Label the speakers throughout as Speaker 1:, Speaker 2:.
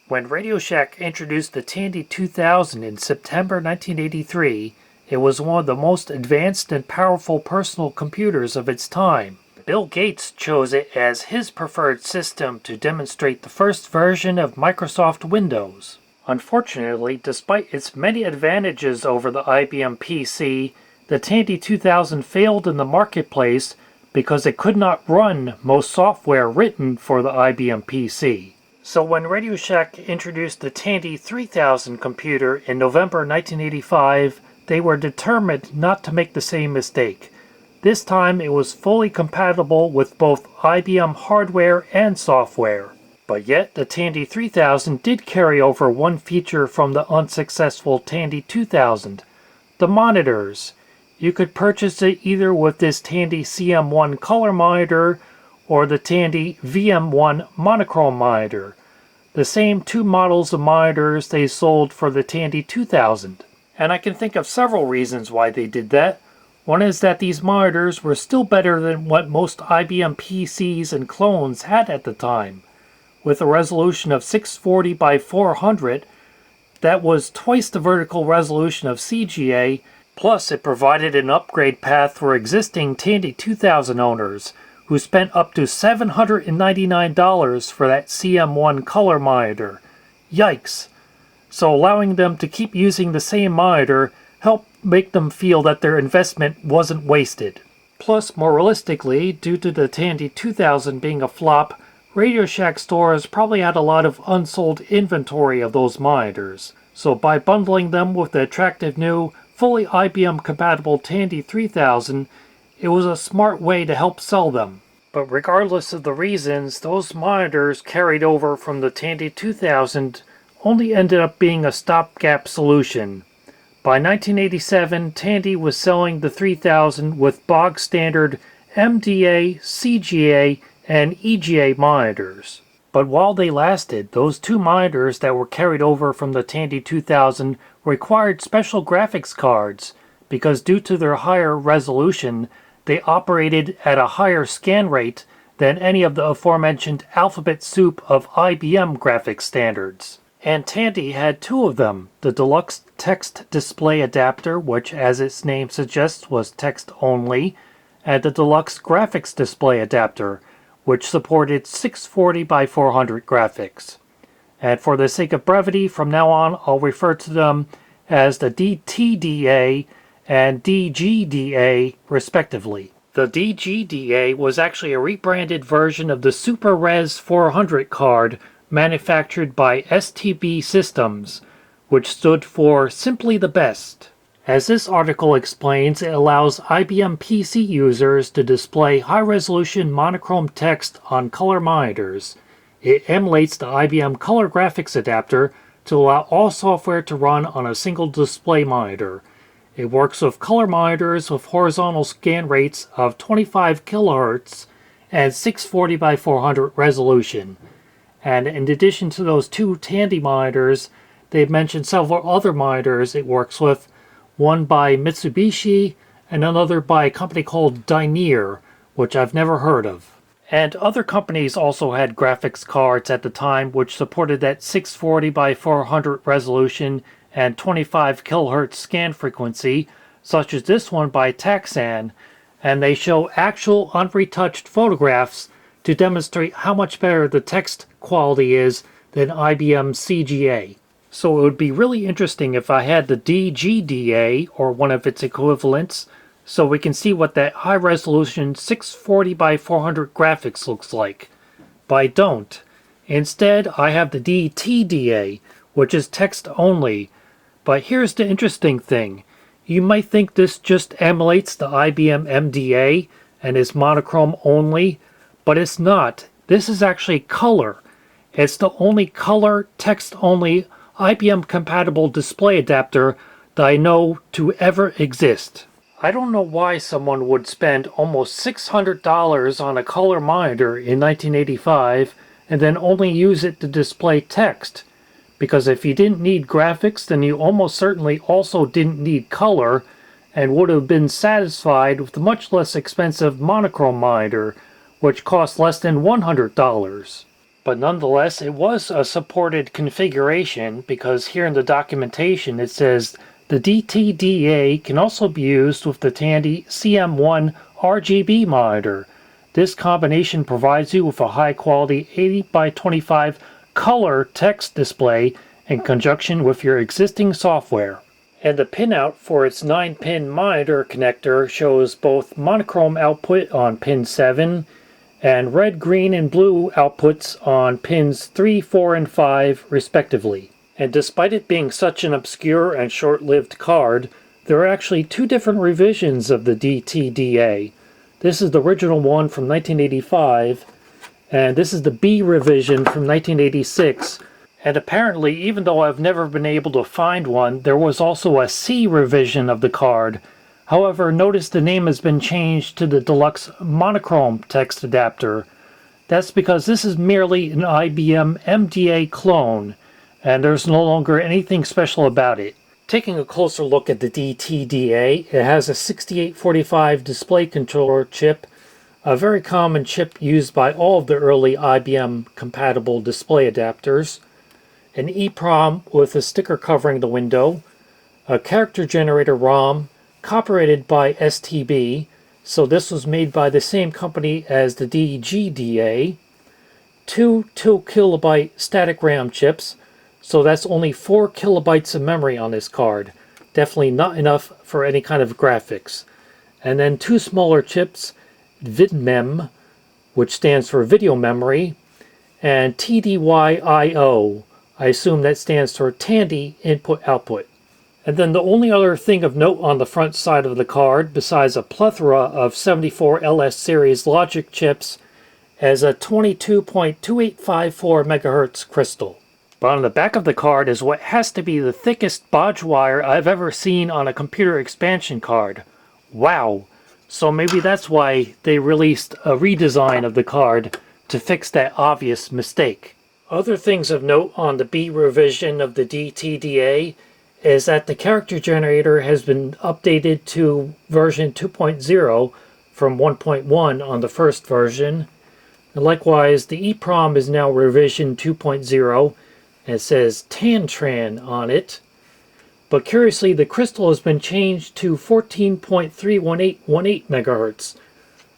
Speaker 1: When Radio Shack introduced the Tandy 2000 in September 1983, it was one of the most advanced and powerful personal computers of its time. Bill Gates chose it as his preferred system to demonstrate the first version of Microsoft Windows. Unfortunately, despite its many advantages over the IBM PC, the Tandy 2000 failed in the marketplace because it could not run most software written for the IBM PC. So when Radio Shack introduced the Tandy 3000 computer in November 1985, they were determined not to make the same mistake. This time it was fully compatible with both IBM hardware and software. But yet the Tandy 3000 did carry over one feature from the unsuccessful Tandy 2000, the monitors. You could purchase it either with this Tandy CM1 color monitor or the Tandy VM1 monochrome monitor, the same two models of monitors they sold for the Tandy 2000. And I can think of several reasons why they did that. One is that these monitors were still better than what most IBM PCs and clones had at the time. With a resolution of 640 by 400, that was twice the vertical resolution of CGA, plus it provided an upgrade path for existing Tandy 2000 owners, who spent up to $799 for that CM1 color monitor. Yikes! So allowing them to keep using the same monitor helped make them feel that their investment wasn't wasted. Plus, more realistically, due to the Tandy 2000 being a flop, Radio Shack stores probably had a lot of unsold inventory of those monitors. So by bundling them with the attractive new, fully IBM-compatible Tandy 3000, it was a smart way to help sell them. But regardless of the reasons, those monitors carried over from the Tandy 2000 only ended up being a stopgap solution. By 1987, Tandy was selling the 3000 with bog standard MDA, CGA, and EGA monitors. But while they lasted, those two monitors that were carried over from the Tandy 2000 required special graphics cards because due to their higher resolution, they operated at a higher scan rate than any of the aforementioned alphabet soup of IBM graphics standards. And Tandy had two of them, the Deluxe Text Display Adapter, which as its name suggests was text only, and the Deluxe Graphics Display Adapter, which supported 640 by 400 graphics. And for the sake of brevity, from now on I'll refer to them as the DTDA and DGDA respectively. The DGDA was actually a rebranded version of the SuperRes 400 card manufactured by STB Systems, which stood for Simply the Best. As this article explains, it allows IBM PC users to display high-resolution monochrome text on color monitors. It emulates the IBM Color Graphics Adapter to allow all software to run on a single display monitor. It works with color monitors with horizontal scan rates of 25 kHz and 640 by 400 resolution. And in addition to those two Tandy monitors, they've mentioned several other monitors it works with, one by Mitsubishi and another by a company called Dyneer, which I've never heard of. And other companies also had graphics cards at the time which supported that 640 by 400 resolution and 25 kHz scan frequency, such as this one by Taxan, and they show actual unretouched photographs to demonstrate how much better the text quality is than IBM CGA. So it would be really interesting if I had the DGDA, or one of its equivalents, so we can see what that high-resolution 640 by 400 graphics looks like. But I don't. Instead, I have the DTDA, which is text only. But here's the interesting thing. You might think this just emulates the IBM MDA and is monochrome only, but it's not. This is actually color. It's the only color, text-only, IBM-compatible display adapter that I know to ever exist. I don't know why someone would spend almost $600 on a color monitor in 1985 and then only use it to display text. Because if you didn't need graphics, then you almost certainly also didn't need color and would have been satisfied with the much less expensive monochrome monitor, which cost less than $100. But nonetheless, it was a supported configuration because here in the documentation it says the DTDA can also be used with the Tandy CM1 RGB monitor. This combination provides you with a high-quality 80 by 25 color text display in conjunction with your existing software. And the pinout for its 9-pin monitor connector shows both monochrome output on pin 7 and red, green, and blue outputs on pins 3, 4, and 5 respectively. And despite it being such an obscure and short-lived card, there are actually two different revisions of the DTDA. This is the original one from 1985, and this is the B revision from 1986. And apparently, even though I've never been able to find one, there was also a C revision of the card. However, notice the name has been changed to the Deluxe Monochrome Text Adapter. That's because this is merely an IBM MDA clone, and there's no longer anything special about it. Taking a closer look at the DTDA, it has a 6845 display controller chip, a very common chip used by all of the early IBM-compatible display adapters, an EEPROM with a sticker covering the window, a character generator ROM, copyrighted by STB, so this was made by the same company as the DGDA, two 2 kilobyte static RAM chips, so that's only 4 kilobytes of memory on this card. Definitely not enough for any kind of graphics. And then two smaller chips, VidMem, which stands for video memory, and TDY-IO. I assume that stands for Tandy Input Output. And then the only other thing of note on the front side of the card, besides a plethora of 74 LS series logic chips, is a 22.2854 MHz crystal. But on the back of the card is what has to be the thickest bodge wire I've ever seen on a computer expansion card. Wow! So maybe that's why they released a redesign of the card to fix that obvious mistake. Other things of note on the B revision of the DTDA is that the character generator has been updated to version 2.0 from 1.1 on the first version. And likewise, the EEPROM is now revision 2.0, and it says TANTRAN on it. But curiously, the crystal has been changed to 14.31818 MHz.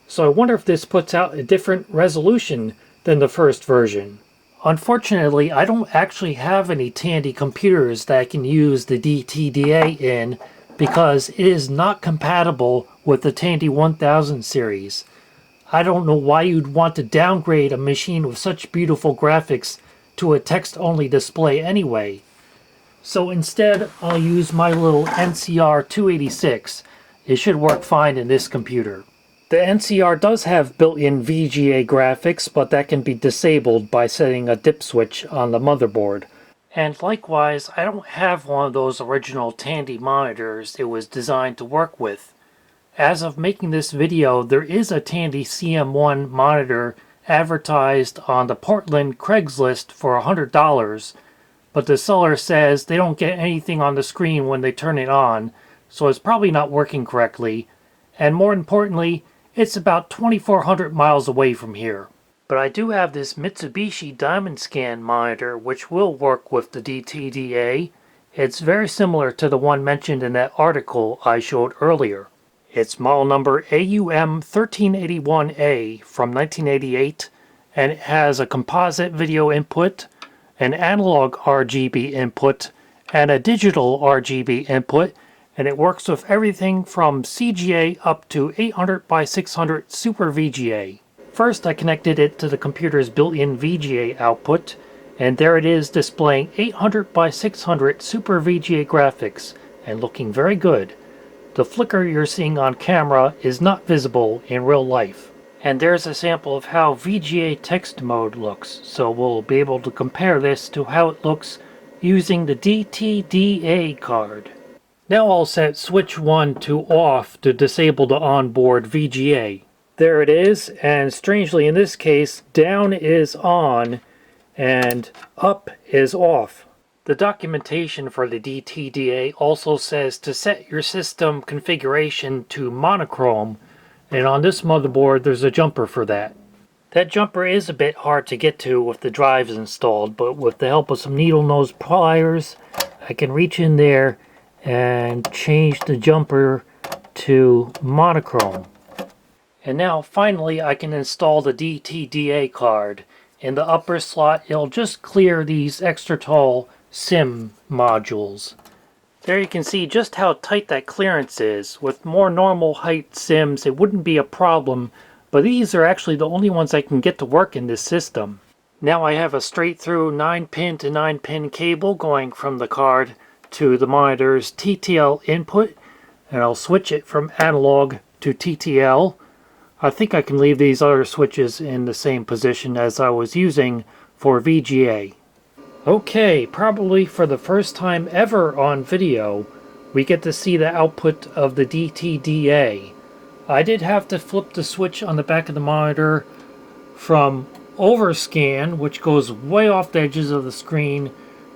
Speaker 1: So I wonder if this puts out a different resolution than the first version. Unfortunately, I don't actually have any Tandy computers that I can use the DTDA in because it is not compatible with the Tandy 1000 series. I don't know why you'd want to downgrade a machine with such beautiful graphics to a text-only display anyway. So instead, I'll use my little NCR 286. It should work fine in this computer. The NCR does have built-in VGA graphics, but that can be disabled by setting a dip switch on the motherboard. And likewise, I don't have one of those original Tandy monitors it was designed to work with. As of making this video, there is a Tandy CM1 monitor advertised on the Portland Craigslist for $100, but the seller says they don't get anything on the screen when they turn it on, so it's probably not working correctly, and more importantly, it's about 2,400 miles away from here. But I do have this Mitsubishi DiamondScan monitor which will work with the DTDA. It's very similar to the one mentioned in that article I showed earlier. It's model number AUM1381A from 1988, and it has a composite video input, an analog RGB input, and a digital RGB input, and it works with everything from CGA up to 800 by 600 Super VGA. First, I connected it to the computer's built-in VGA output, and there it is displaying 800 by 600 Super VGA graphics, and looking very good. The flicker you're seeing on camera is not visible in real life. And there's a sample of how VGA text mode looks, so we'll be able to compare this to how it looks using the DTDA card. Now I'll set switch 1 to off to disable the onboard VGA. There it is, and strangely in this case, down is on and up is off. The documentation for the DTDA also says to set your system configuration to monochrome, and on this motherboard there's a jumper for that. That jumper is a bit hard to get to with the drives installed, but with the help of some needle nose pliers, I can reach in there and change the jumper to monochrome. And now finally I can install the DTDA card. In the upper slot, it'll just clear these extra tall SIM modules. There you can see just how tight that clearance is. With more normal height SIMs, it wouldn't be a problem, but these are actually the only ones I can get to work in this system. Now I have a straight through 9-pin to 9-pin cable going from the card to the monitor's TTL input, and I'll switch it from analog to TTL. I think I can leave these other switches in the same position as I was using for VGA. Okay, probably for the first time ever on video, we get to see the output of the DTDA. I did have to flip the switch on the back of the monitor from overscan, which goes way off the edges of the screen,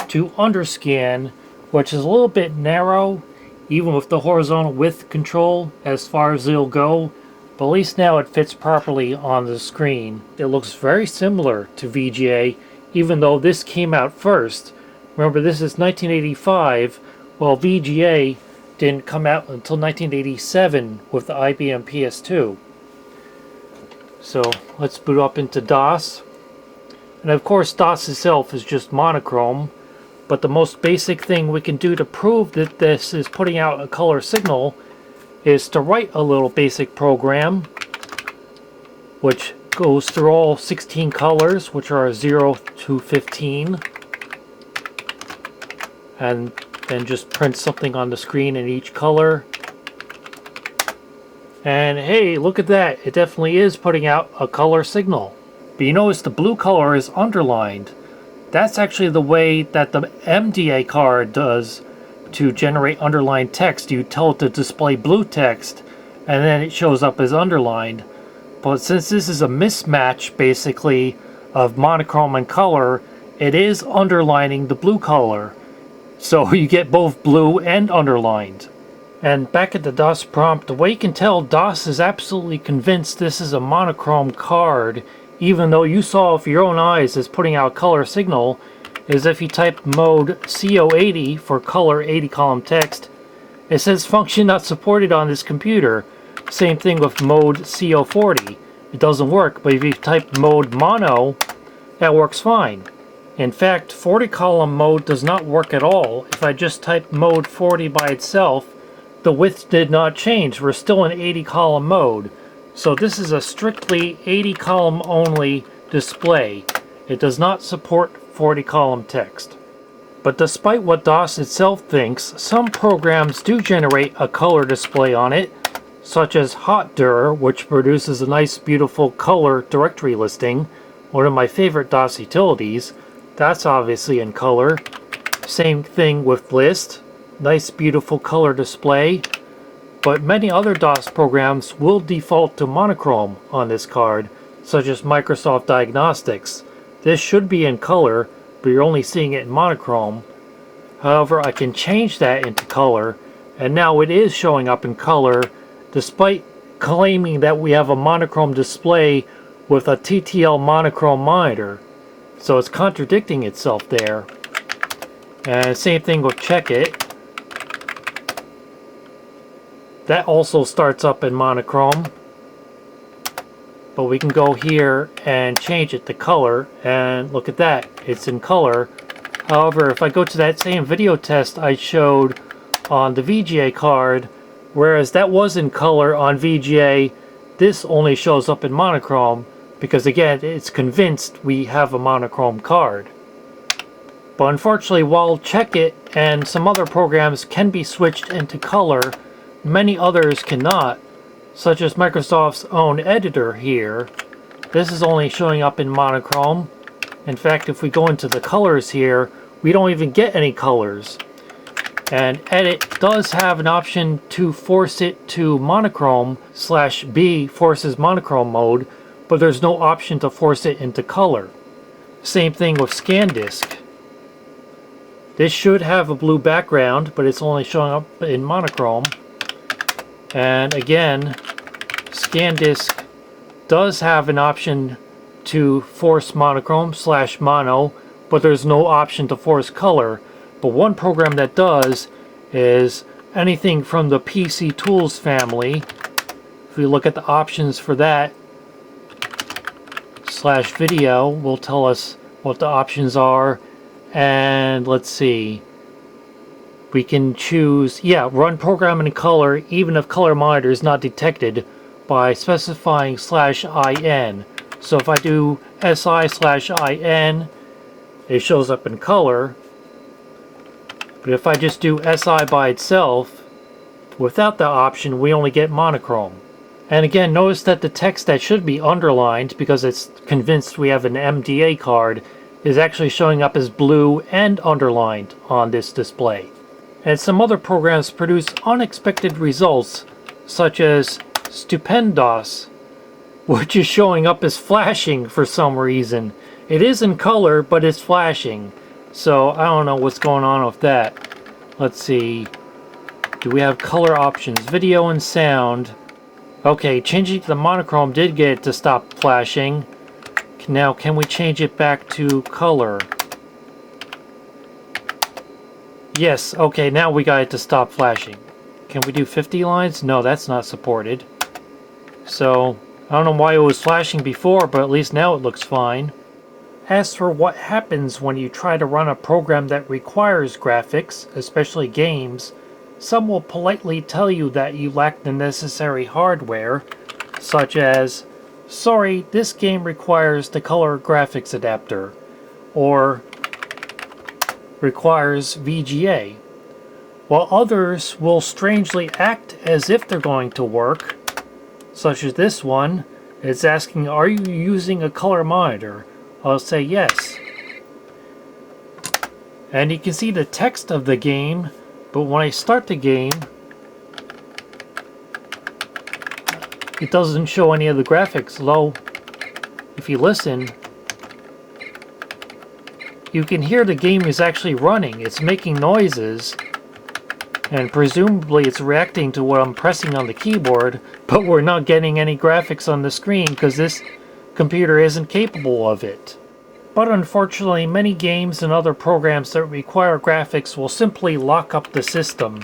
Speaker 1: to underscan, which is a little bit narrow, even with the horizontal width control as far as it'll go, but at least now it fits properly on the screen. It looks very similar to VGA, even though this came out first. Remember, this is 1985, while VGA didn't come out until 1987 with the IBM PS2. So let's boot up into DOS. And of course DOS itself is just monochrome, but the most basic thing we can do to prove that this is putting out a color signal is to write a little basic program which goes through all 16 colors, which are 0 to 15, and then just print something on the screen in each color. And hey, look at that, it definitely is putting out a color signal. But you notice the blue color is underlined. That's actually the way that the MDA card does to generate underlined text. You tell it to display blue text, and then it shows up as underlined. But since this is a mismatch, basically, of monochrome and color, it is underlining the blue color. So you get both blue and underlined. And back at the DOS prompt, the way you can tell DOS is absolutely convinced this is a monochrome card, even though you saw with your own eyes it's putting out a color signal, is if you type mode CO80 for color 80 column text, it says function not supported on this computer. Same thing with mode CO40. It doesn't work, but if you type mode mono, that works fine. In fact, 40 column mode does not work at all. If I just type mode 40 by itself, the width did not change. We're still in 80 column mode. So this is a strictly 80 column only display. It does not support 40 column text. But despite what DOS itself thinks, some programs do generate a color display on it, such as HotDir, which produces a nice beautiful color directory listing, one of my favorite DOS utilities. That's obviously in color. Same thing with List, nice beautiful color display. But many other DOS programs will default to monochrome on this card, such as Microsoft Diagnostics. This should be in color, but you're only seeing it in monochrome. However, I can change that into color, and now it is showing up in color, despite claiming that we have a monochrome display with a TTL monochrome monitor. So it's contradicting itself there. And same thing with Check It. That also starts up in monochrome. But we can go here and change it to color, and look at that, it's in color. However, if I go to that same video test I showed on the VGA card, whereas that was in color on VGA, this only shows up in monochrome, because again, it's convinced we have a monochrome card. But unfortunately, while Check It and some other programs can be switched into color, many others cannot, such as Microsoft's own editor here. This is only showing up in monochrome. In fact, if we go into the colors here, we don't even get any colors. And Edit does have an option to force it to monochrome /B forces monochrome mode, but there's no option to force it into color. Same thing with ScanDisk. This should have a blue background, but it's only showing up in monochrome. And again, ScanDisk does have an option to force monochrome / mono, but there's no option to force color. But one program that does is anything from the PC Tools family. If we look at the options for that, /video will tell us what the options are. And let's see, we can choose, run program in color even if color monitor is not detected by specifying /in. So if I do SI/IN, it shows up in color. But if I just do SI by itself, without the option, we only get monochrome. And again, notice that the text that should be underlined, because it's convinced we have an MDA card, is actually showing up as blue and underlined on this display. And some other programs produce unexpected results, such as Stupendos, which is showing up as flashing for some reason. It is in color, but it's flashing. So I don't know what's going on with that. Let's see. Do we have color options? Video and sound. Okay, changing to the monochrome did get it to stop flashing. Now, can we change it back to color? Yes, okay, now we got it to stop flashing. Can we do 50 lines? No, that's not supported. So, I don't know why it was flashing before, but at least now it looks fine. As for what happens when you try to run a program that requires graphics, especially games, some will politely tell you that you lack the necessary hardware, such as, sorry, this game requires the color graphics adapter, or requires VGA, while others will strangely act as if they're going to work, such as this one. It's asking, are you using a color monitor? I'll say yes. And you can see the text of the game, but when I start the game, it doesn't show any of the graphics. Though, if you listen, you can hear the game is actually running. It's making noises, and presumably it's reacting to what I'm pressing on the keyboard, but we're not getting any graphics on the screen because this computer isn't capable of it. But unfortunately, many games and other programs that require graphics will simply lock up the system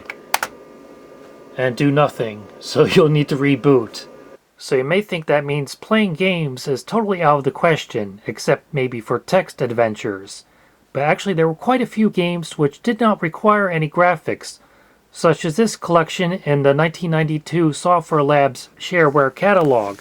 Speaker 1: and do nothing, so you'll need to reboot. So you may think that means playing games is totally out of the question, except maybe for text adventures. But actually there were quite a few games which did not require any graphics, such as this collection in the 1992 Software Labs shareware catalog.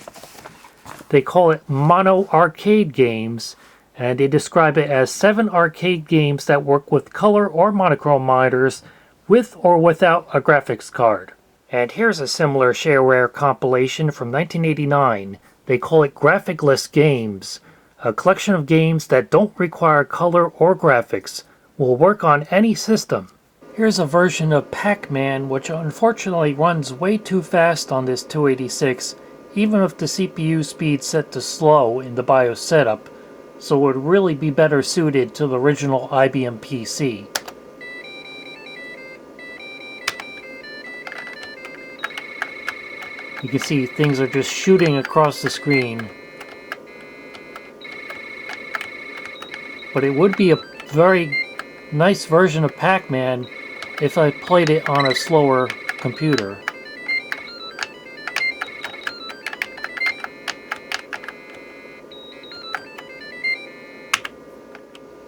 Speaker 1: They call it Mono Arcade Games, and they describe it as 7 arcade games that work with color or monochrome monitors with or without a graphics card. And here's a similar shareware compilation from 1989. They call it Graphicless Games, a collection of games that don't require color or graphics, will work on any system. Here's a version of Pac-Man which unfortunately runs way too fast on this 286, even if the CPU speed set to slow in the BIOS setup, so it would really be better suited to the original IBM PC. You can see things are just shooting across the screen. But it would be a very nice version of Pac-Man if I played it on a slower computer.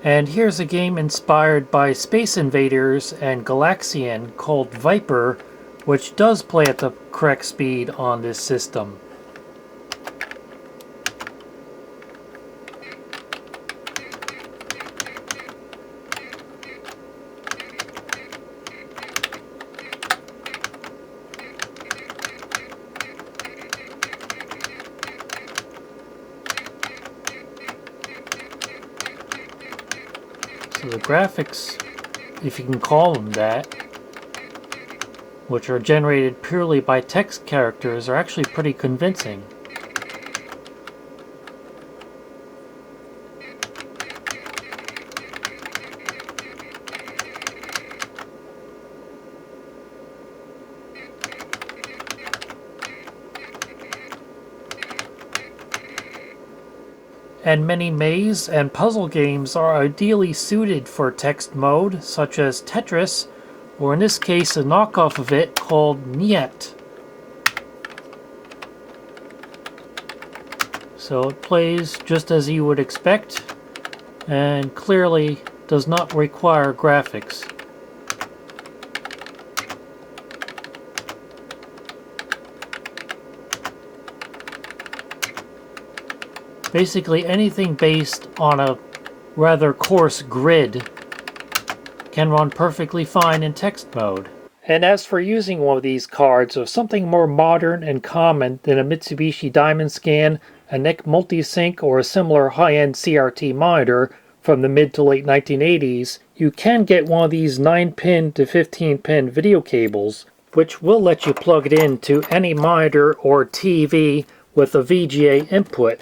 Speaker 1: And here's a game inspired by Space Invaders and Galaxian called Viper, which does play at the correct speed on this system. So the graphics, if you can call them that, which are generated purely by text characters, are actually pretty convincing. And many maze and puzzle games are ideally suited for text mode, such as Tetris, or in this case a knockoff of it called Niet. So it plays just as you would expect, and clearly does not require graphics. Basically anything based on a rather coarse grid can run perfectly fine in text mode. And as for using one of these cards or something more modern and common than a Mitsubishi Diamond Scan, a NEC Multisync, or a similar high-end CRT monitor from the mid to late 1980s, you can get one of these 9-pin to 15-pin video cables, which will let you plug it into any monitor or TV with a VGA input.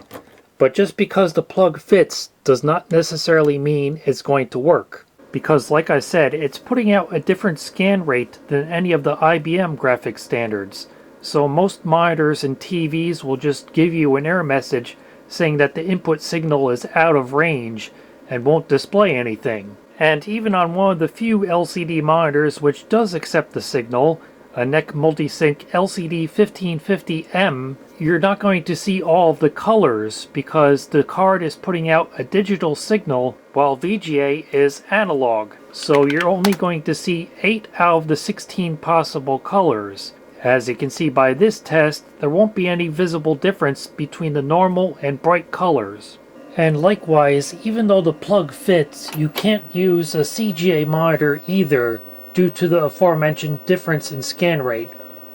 Speaker 1: But just because the plug fits does not necessarily mean it's going to work. Because like I said, it's putting out a different scan rate than any of the IBM graphics standards. So most monitors and TVs will just give you an error message saying that the input signal is out of range and won't display anything. And even on one of the few LCD monitors which does accept the signal, a NEC Multisync LCD 1550M, you're not going to see all of the colors because the card is putting out a digital signal while VGA is analog. So you're only going to see 8 out of the 16 possible colors. As you can see by this test, there won't be any visible difference between the normal and bright colors. And likewise, even though the plug fits, you can't use a CGA monitor either due to the aforementioned difference in scan rate.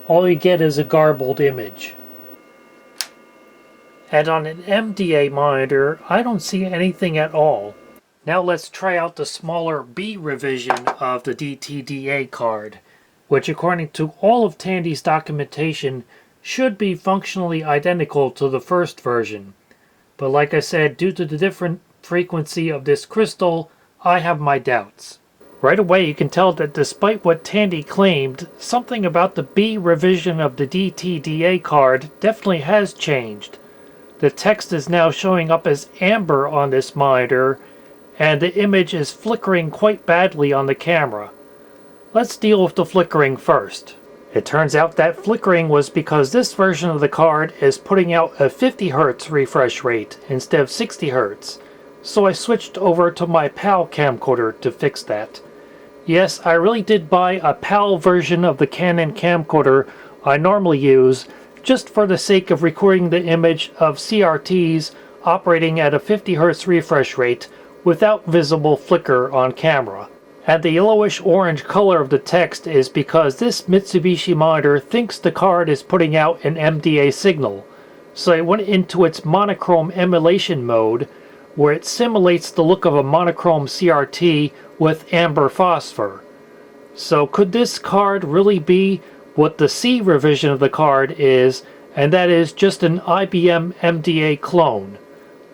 Speaker 1: All you get is a garbled image. And on an MDA monitor, I don't see anything at all. Now let's try out the smaller B revision of the DTDA card, which according to all of Tandy's documentation should be functionally identical to the first version. But like I said, due to the different frequency of this crystal, I have my doubts. Right away you can tell that despite what Tandy claimed, something about the B revision of the DTDA card definitely has changed. The text is now showing up as amber on this monitor, and the image is flickering quite badly on the camera. Let's deal with the flickering first. It turns out that flickering was because this version of the card is putting out a 50 Hz refresh rate instead of 60 Hz, so I switched over to my PAL camcorder to fix that. Yes, I really did buy a PAL version of the Canon camcorder I normally use, just for the sake of recording the image of CRTs operating at a 50 Hz refresh rate without visible flicker on camera. And the yellowish-orange color of the text is because this Mitsubishi monitor thinks the card is putting out an MDA signal, so it went into its monochrome emulation mode, where it simulates the look of a monochrome CRT with amber phosphor. So could this card really be what the C revision of the card is, and that is just an IBM MDA clone?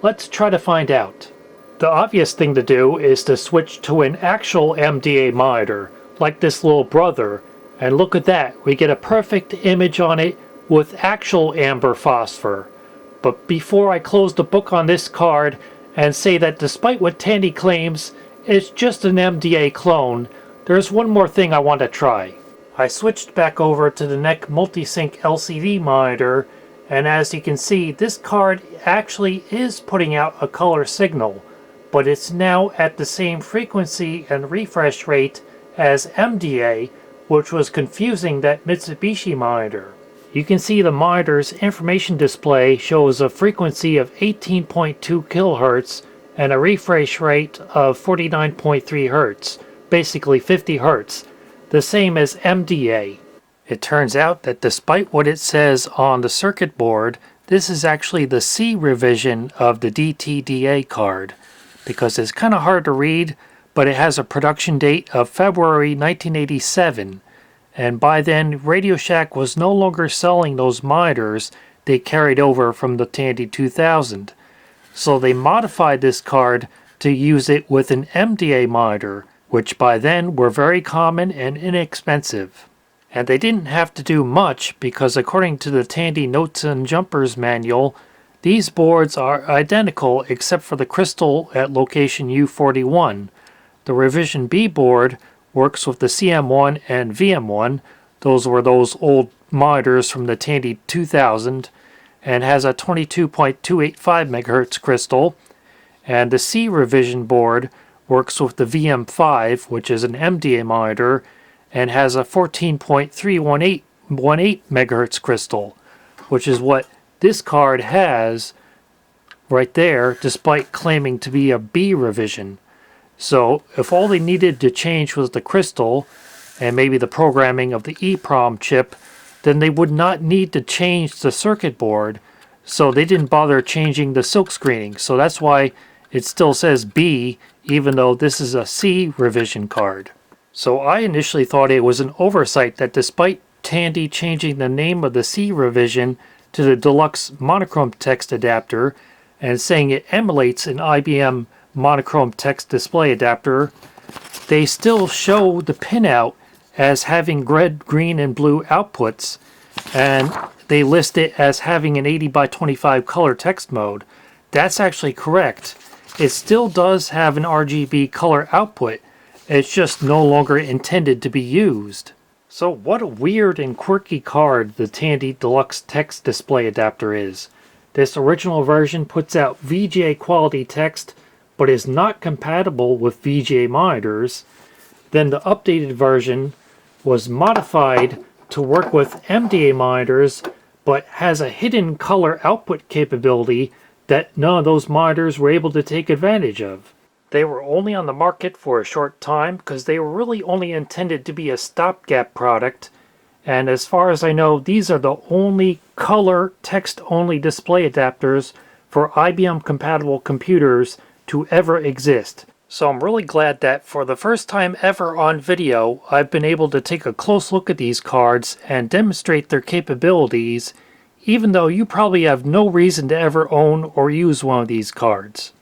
Speaker 1: Let's try to find out. The obvious thing to do is to switch to an actual MDA monitor, like this little brother, and look at that, we get a perfect image on it with actual amber phosphor. But before I close the book on this card and say that despite what Tandy claims, it's just an MDA clone, there's one more thing I want to try. I switched back over to the NEC Multisync LCD monitor, and as you can see, this card actually is putting out a color signal, but it's now at the same frequency and refresh rate as MDA, which was confusing that Mitsubishi monitor. You can see the monitor's information display shows a frequency of 18.2 kHz and a refresh rate of 49.3 Hz, basically 50 Hz, the same as MDA. It turns out that despite what it says on the circuit board, this is actually the C revision of the DTDA card, because it's kind of hard to read, but it has a production date of February 1987, and by then Radio Shack was no longer selling those monitors they carried over from the Tandy 2000. So they modified this card to use it with an MDA monitor, which by then were very common and inexpensive. And they didn't have to do much because according to the Tandy Notes and Jumpers manual, These boards are identical except for the crystal at location U41. The Revision B board works with the CM1 and VM1. Those were those old monitors from the Tandy 2000, and has a 22.285 MHz crystal. And the C Revision board works with the VM5, which is an MDA monitor, and has a 14.318 MHz crystal, which is what this card has right there, despite claiming to be a B revision. So if all they needed to change was the crystal and maybe the programming of the EEPROM chip, then they would not need to change the circuit board. So they didn't bother changing the silk screening. So that's why it still says B, even though this is a C revision card. So I initially thought it was an oversight that despite Tandy changing the name of the C revision to the Deluxe Monochrome Text Adapter and saying it emulates an IBM Monochrome Text Display Adapter, they still show the pinout as having red, green, and blue outputs, and they list it as having an 80 by 25 color text mode. That's actually correct. It still does have an RGB color output. It's just no longer intended to be used. So what a weird and quirky card the Tandy Deluxe Text Display Adapter is. This original version puts out VGA quality text, but is not compatible with VGA monitors. Then the updated version was modified to work with MDA monitors, but has a hidden color output capability that none of those monitors were able to take advantage of. They were only on the market for a short time because they were really only intended to be a stopgap product, and as far as I know, these are the only color text-only display adapters for IBM compatible computers to ever exist. So I'm really glad that for the first time ever on video, I've been able to take a close look at these cards and demonstrate their capabilities, even though you probably have no reason to ever own or use one of these cards.